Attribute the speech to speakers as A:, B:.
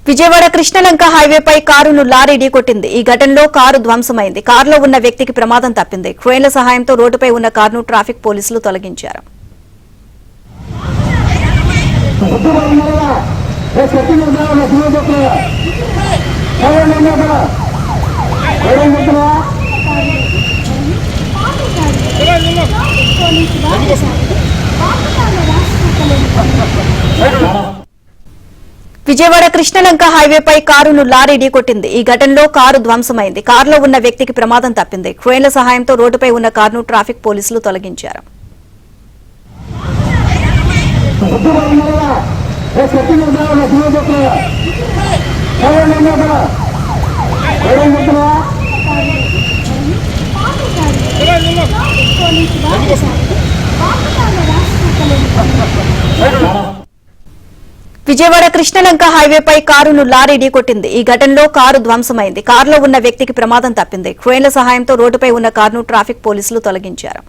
A: విజయవాడ కృష్ణలంక హైవేపై కారును లారీ ఢీకొట్టింది. ఈ ఘటనలో కారు ధ్వంసమైంది. కారులో ఉన్న వ్యక్తికి ప్రమాదం తప్పింది. క్రేన్ల సహాయంతో రోడ్డుపై ఉన్న కారును ట్రాఫిక్ పోలీసులు తొలగించారు. విజయవాడ కృష్ణలంక హైవేపై కారును లారీ ఢీకొట్టింది. ఈ ఘటనలో కారు ధ్వంసమైంది. కారులో ఉన్న వ్యక్తికి ప్రమాదం తప్పింది. క్రేన్ల సహాయంతో రోడ్డుపై ఉన్న కారును ట్రాఫిక్ పోలీసులు తొలగించారు. విజయవాడ కృష్ణలంక హైవేపై కారును లారీ ఢీకొట్టింది. ఈ ఘటనలో కారు ధ్వంసమైంది. కారులో ఉన్న వ్యక్తికి ప్రమాదం తప్పింది. క్రేన్ల సహాయంతో రోడ్డుపై ఉన్న కారును ట్రాఫిక్ పోలీసులు తొలగించారు.